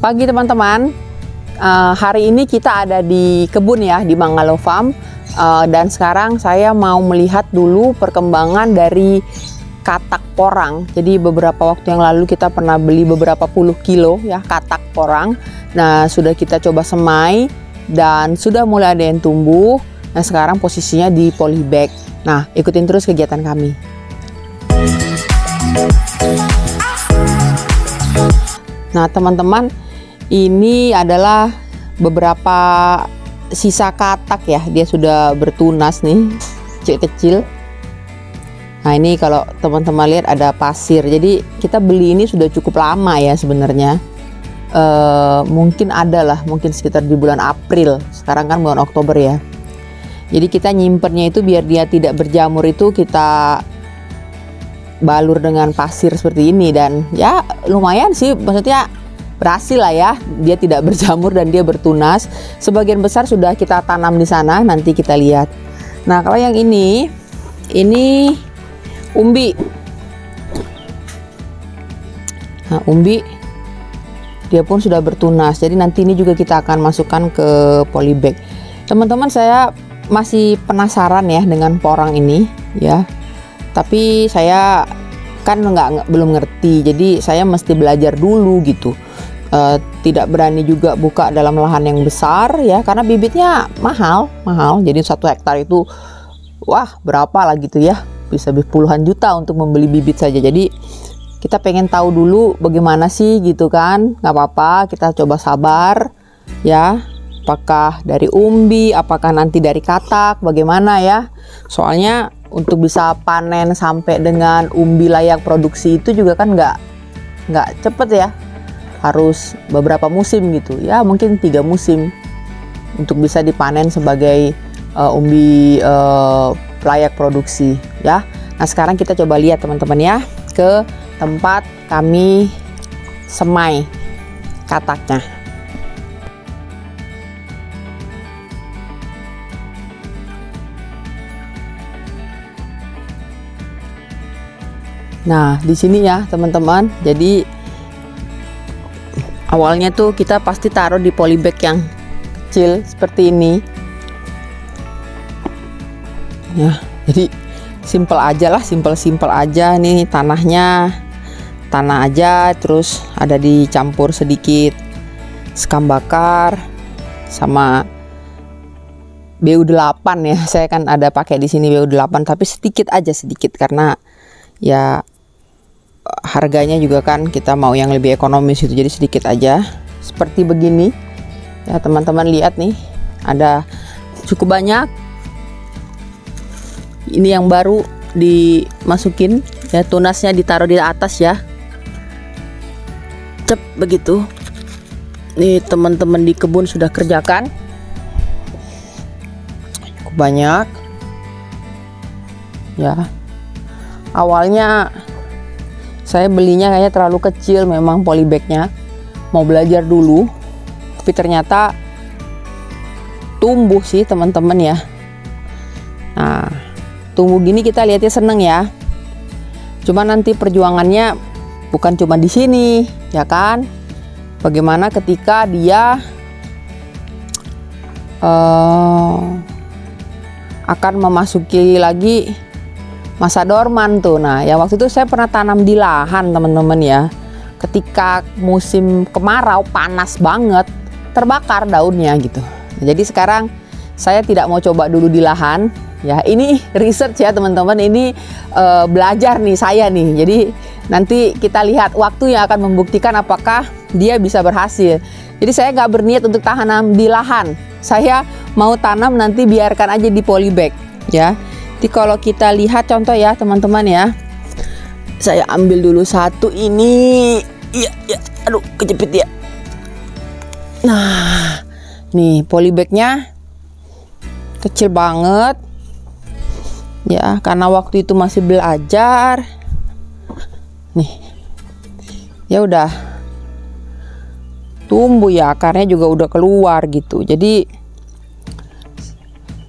Pagi teman-teman, hari ini kita ada di kebun ya, di Manggalo Farm. Dan sekarang saya mau melihat dulu perkembangan dari katak porang. Jadi beberapa waktu yang lalu kita pernah beli beberapa puluh kilo ya katak porang. Nah, sudah kita coba semai dan sudah mulai ada yang tumbuh. Nah, sekarang posisinya di polybag. Nah, ikutin terus kegiatan kami. Nah, teman-teman, ini adalah beberapa sisa katak ya. Dia sudah bertunas nih, kecil-kecil. Nah, ini kalau teman-teman lihat ada pasir. Jadi kita beli ini sudah cukup lama ya sebenarnya. Mungkin mungkin sekitar di bulan April. Sekarang kan bulan Oktober ya. Jadi kita nyimpennya itu biar dia tidak berjamur, itu kita balur dengan pasir seperti ini. Dan ya lumayan sih, maksudnya berhasil lah ya, dia tidak berjamur dan dia bertunas. Sebagian besar sudah kita tanam di sana, nanti kita lihat. Nah, kalau yang ini umbi. Nah, umbi dia pun sudah bertunas. Jadi nanti ini juga kita akan masukkan ke polybag. Teman-teman, saya masih penasaran ya dengan porang ini ya. Tapi saya kan belum ngerti. Jadi saya mesti belajar dulu gitu. Tidak berani juga buka dalam lahan yang besar ya, karena bibitnya mahal. Jadi 1 hektar itu wah berapa lah gitu ya, bisa puluhan juta untuk membeli bibit saja. Jadi kita pengen tahu dulu bagaimana sih gitu kan. Nggak apa-apa, kita coba sabar ya, apakah dari umbi, apakah nanti dari katak, bagaimana ya. Soalnya untuk bisa panen sampai dengan umbi layak produksi itu juga kan nggak cepet ya, harus beberapa musim gitu ya, mungkin 3 musim untuk bisa dipanen sebagai umbi layak produksi ya. Nah, sekarang kita coba lihat teman-teman ya ke tempat kami semai kataknya. Nah, di sini ya teman-teman, jadi awalnya tuh kita pasti taruh di polybag yang kecil seperti ini ya. Jadi simple aja lah, simple aja. Nih tanah aja, terus ada dicampur sedikit sekam bakar sama BU8 ya. Saya kan ada pakai di sini BU8, tapi sedikit karena ya harganya juga kan kita mau yang lebih ekonomis itu, jadi sedikit aja seperti begini ya. Teman-teman lihat nih, ada cukup banyak. Ini yang baru dimasukin ya, tunasnya ditaruh di atas ya, cep begitu. Nih teman-teman di kebun sudah kerjakan cukup banyak ya. Awalnya saya belinya kayaknya terlalu kecil memang polybagnya, mau belajar dulu, tapi ternyata tumbuh sih teman-teman ya. Nah, tumbuh gini kita lihatnya seneng ya. Cuma nanti perjuangannya bukan cuma di sini ya kan. Bagaimana ketika dia akan memasuki lagi masa dorman tuh. Nah, ya waktu itu saya pernah tanam di lahan teman-teman ya. Ketika musim kemarau panas banget, terbakar daunnya gitu. Jadi sekarang saya tidak mau coba dulu di lahan ya. Ini research ya teman-teman, ini belajar nih saya nih. Jadi nanti kita lihat, waktu yang akan membuktikan apakah dia bisa berhasil. Jadi saya nggak berniat untuk tanam di lahan. Saya mau tanam nanti biarkan aja di polybag ya. Jadi kalau kita lihat contoh ya teman-teman ya, saya ambil dulu satu ini, ya, aduh kejepit ya. Nah, nih polybagnya kecil banget, ya karena waktu itu masih belajar. Nih, ya udah tumbuh ya, akarnya juga udah keluar gitu. Jadi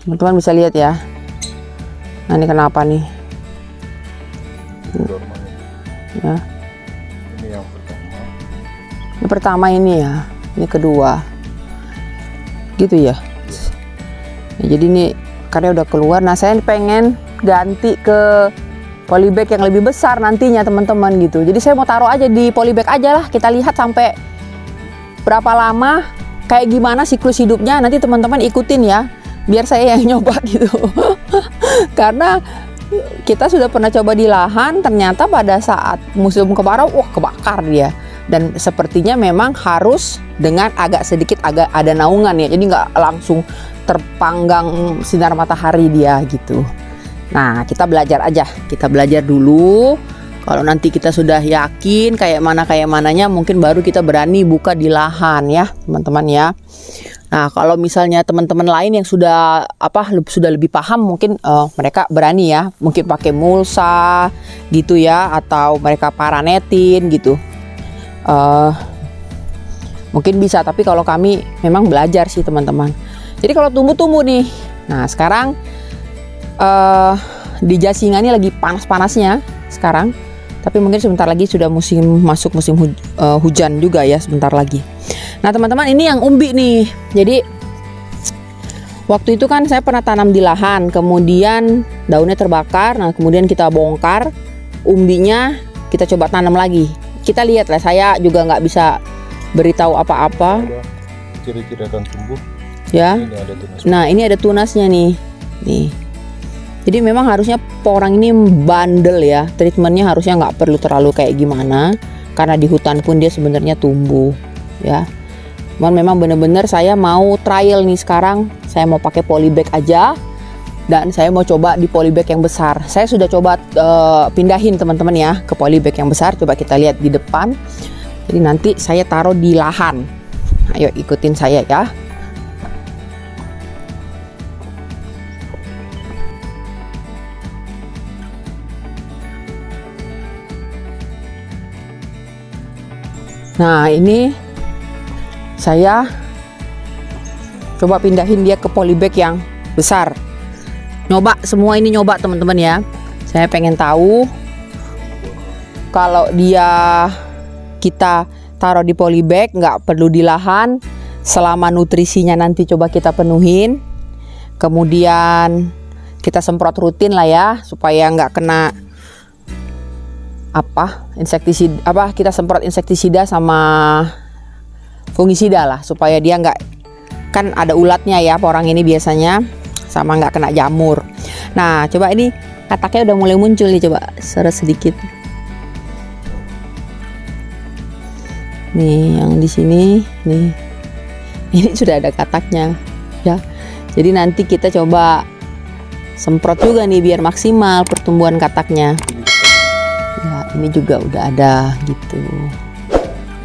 teman-teman bisa lihat ya. Nah, ini kenapa nih? Ya. Ini yang pertama. Ini pertama ini ya, ini kedua, gitu ya. Nah, jadi ini karena udah keluar. Nah saya pengen ganti ke polybag yang lebih besar nantinya teman-teman gitu. Jadi saya mau taruh aja di polybag aja lah. Kita lihat sampai berapa lama, kayak gimana siklus hidupnya. Nanti teman-teman ikutin ya, biar saya yang nyoba gitu. Karena kita sudah pernah coba di lahan, ternyata pada saat musim kemarau, wah kebakar dia. Dan sepertinya memang harus dengan agak ada naungan ya. Jadi nggak langsung terpanggang sinar matahari dia gitu. Nah kita belajar aja, kita belajar dulu. Kalau nanti kita sudah yakin kayak mananya, mungkin baru kita berani buka di lahan ya teman-teman ya. Nah kalau misalnya teman-teman lain yang sudah lebih paham, mungkin mereka berani ya, mungkin pakai mulsa gitu ya, atau mereka paranetin gitu. Mungkin bisa, tapi kalau kami memang belajar sih teman-teman. Jadi kalau tumbuh-tumbuh nih, nah sekarang di Jasinga ini lagi panas-panasnya sekarang, tapi mungkin sebentar lagi sudah masuk musim hujan juga ya sebentar lagi. Nah teman-teman, ini yang umbi nih. Jadi waktu itu kan saya pernah tanam di lahan, kemudian daunnya terbakar. Nah kemudian kita bongkar umbinya, kita coba tanam lagi. Kita lihat lah, saya juga nggak bisa beritahu apa-apa. Ciri-ciri akan tumbuh ya. Nah ini ada tunasnya nih. Jadi memang harusnya porang ini bandel ya, treatmentnya harusnya nggak perlu terlalu kayak gimana, karena di hutan pun dia sebenarnya tumbuh ya. Cuman memang bener-bener saya mau trial nih sekarang, saya mau pakai polybag aja, dan saya mau coba di polybag yang besar. Saya sudah coba pindahin teman-teman ya ke polybag yang besar. Coba kita lihat di depan. Jadi nanti saya taruh di lahan. Ayo ikutin saya ya. Nah ini saya coba pindahin dia ke polybag yang besar. Nyoba semua ini, nyoba teman-teman ya. Saya pengen tahu kalau kita taruh di polybag, nggak perlu di lahan, selama nutrisinya nanti coba kita penuhin. Kemudian kita semprot rutin lah ya, supaya nggak kena insektisida, kita semprot insektisida sama fungisida lah, supaya dia nggak, kan ada ulatnya ya porang ini biasanya, sama nggak kena jamur. Nah coba ini kataknya udah mulai muncul nih, coba seret sedikit nih, yang di sini nih, ini sudah ada kataknya ya. Jadi nanti kita coba semprot juga nih biar maksimal pertumbuhan kataknya ya. Ini juga udah ada gitu,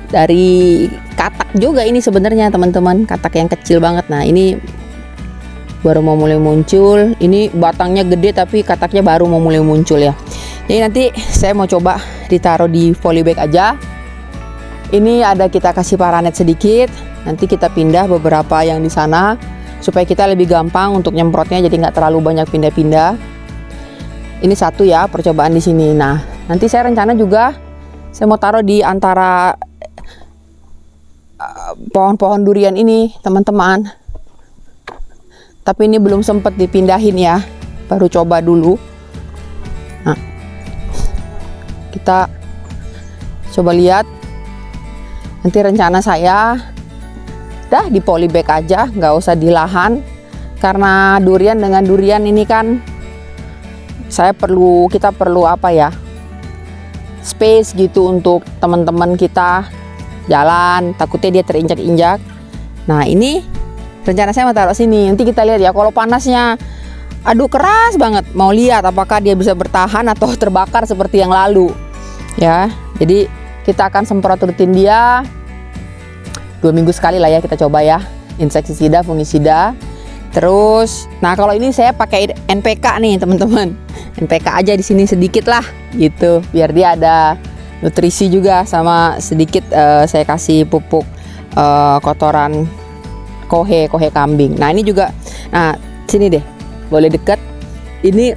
dari katak juga ini sebenarnya teman-teman, katak yang kecil banget. Nah ini baru mau mulai muncul, ini batangnya gede tapi kataknya baru mau mulai muncul ya. Jadi nanti saya mau coba ditaruh di polybag aja. Ini ada kita kasih paranet sedikit, nanti kita pindah beberapa yang di sana supaya kita lebih gampang untuk nyemprotnya, jadi nggak terlalu banyak pindah-pindah. Ini satu ya percobaan di sini. Nah nanti saya rencana juga saya mau taruh di antara pohon-pohon durian ini teman-teman, tapi ini belum sempat dipindahin ya, baru coba dulu. Nah kita coba lihat, nanti rencana saya dah di polybag aja, nggak usah di lahan, karena durian dengan durian ini kan kita perlu apa ya, space gitu untuk teman-teman kita jalan, takutnya dia terinjak-injak. Nah ini rencana saya mau taruh sini, nanti kita lihat ya, kalau panasnya aduh keras banget, mau lihat apakah dia bisa bertahan atau terbakar seperti yang lalu ya. Jadi kita akan semprot rutin dia 2 minggu sekali lah ya, kita coba ya, insektisida, fungisida. Terus nah kalau ini saya pakai NPK nih teman-teman, NPK aja di sini sedikit lah gitu, biar dia ada nutrisi juga, sama sedikit saya kasih pupuk kotoran kohe kambing. Nah ini juga, nah sini deh, boleh deket, ini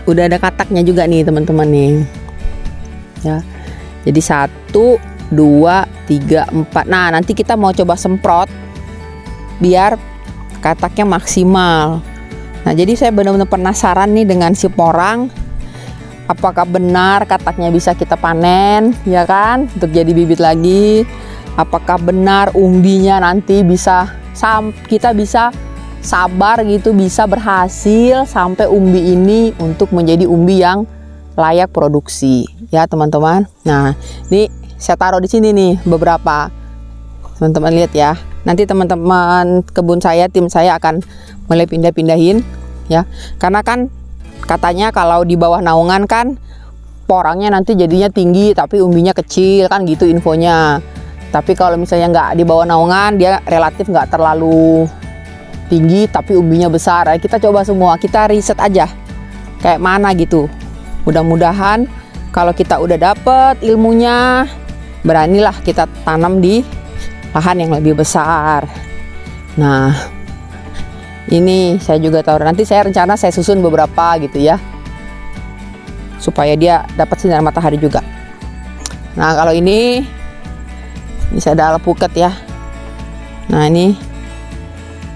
udah ada kataknya juga nih teman-teman nih ya. Jadi 1, 2, 3, 4. Nah, nanti kita mau coba semprot biar kataknya maksimal. Nah, jadi saya benar-benar penasaran nih dengan si porang. Apakah benar kataknya bisa kita panen, ya kan? Untuk jadi bibit lagi. Apakah benar umbinya nanti kita bisa sabar gitu, bisa berhasil sampai umbi ini untuk menjadi umbi yang layak produksi, ya teman-teman. Nah, ini saya taruh di sini nih beberapa. Teman-teman lihat ya. Nanti teman-teman kebun saya, tim saya akan mulai pindah-pindahin ya. Karena kan katanya kalau di bawah naungan kan porangnya nanti jadinya tinggi tapi umbinya kecil kan gitu infonya. Tapi kalau misalnya nggak di bawah naungan, dia relatif nggak terlalu tinggi tapi umbinya besar. Kita coba semua, kita riset aja kayak mana gitu. Mudah-mudahan kalau kita udah dapet ilmunya, beranilah kita tanam di lahan yang lebih besar. Nah, ini saya juga tahu. Nanti saya rencana saya susun beberapa gitu ya, supaya dia dapat sinar matahari juga. Nah, kalau ini saya ada alpukat ya. Nah, ini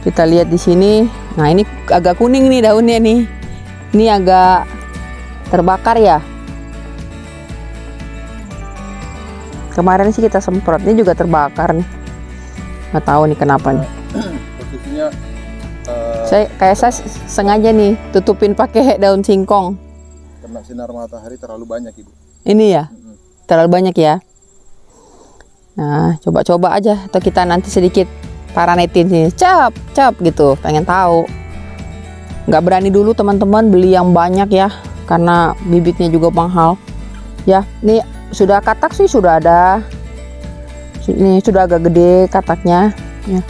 kita lihat di sini. Nah, ini agak kuning nih daunnya nih. Ini agak terbakar ya. Kemarin sih kita semprot, ini juga terbakar nih. Nggak tahu nih kenapa nih. Posisinya saya sengaja nih tutupin pakai daun singkong. kena sinar matahari terlalu banyak, Ibu. Ini ya, terlalu banyak ya. Nah, coba-coba aja atau kita nanti sedikit paranetin sini, cap gitu. Pengen tahu. Nggak berani dulu teman-teman beli yang banyak ya, karena bibitnya juga mahal. Ya, ini sudah katak sih sudah ada. Ini sudah agak gede kataknya ya.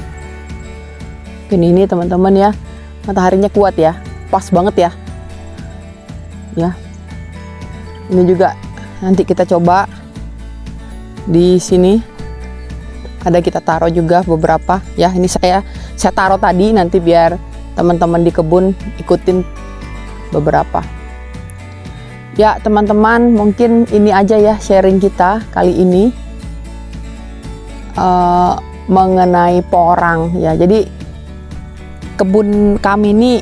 Ini teman-teman ya, mataharinya kuat ya, pas banget ya. Ya, ini juga nanti kita coba di sini ada kita taruh juga beberapa ya. Ini saya taruh tadi, nanti biar teman-teman di kebun ikutin beberapa. Ya teman-teman, mungkin ini aja ya sharing kita kali ini mengenai porang ya. Jadi kebun kami ini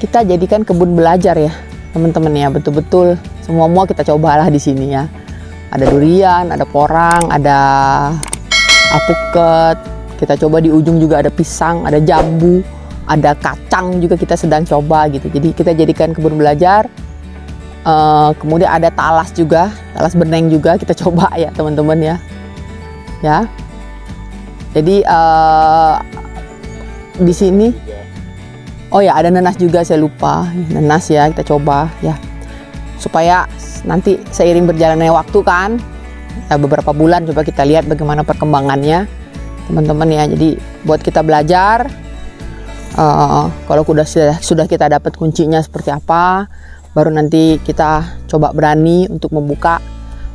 kita jadikan kebun belajar ya teman-teman ya, betul-betul semua kita cobalah di sini ya. Ada durian, ada porang, ada alpukat. Kita coba di ujung juga ada pisang, ada jambu, ada kacang juga kita sedang coba gitu. Jadi kita jadikan kebun belajar. Kemudian ada talas juga, talas beneng juga kita coba ya teman-teman ya. Ya. Jadi di sini, oh ya ada nanas juga saya lupa, nanas ya kita coba ya. Supaya nanti seiring berjalannya waktu kan, ya beberapa bulan coba kita lihat bagaimana perkembangannya teman-teman ya. Jadi buat kita belajar, kalau sudah kita dapat kuncinya seperti apa, baru nanti kita coba berani untuk membuka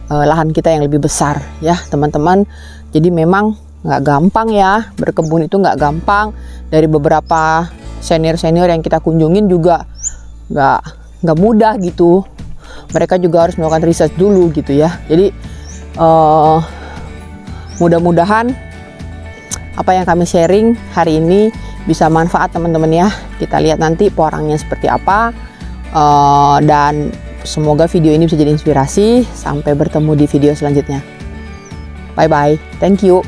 lahan kita yang lebih besar ya teman-teman. Jadi memang nggak gampang ya, berkebun itu nggak gampang. Dari beberapa senior yang kita kunjungin juga nggak mudah gitu. Mereka juga harus melakukan riset dulu gitu ya. Jadi mudah-mudahan apa yang kami sharing hari ini bisa manfaat teman-teman ya. Kita lihat nanti porangnya seperti apa. Dan semoga video ini bisa jadi inspirasi. Sampai bertemu di video selanjutnya. Bye bye, thank you.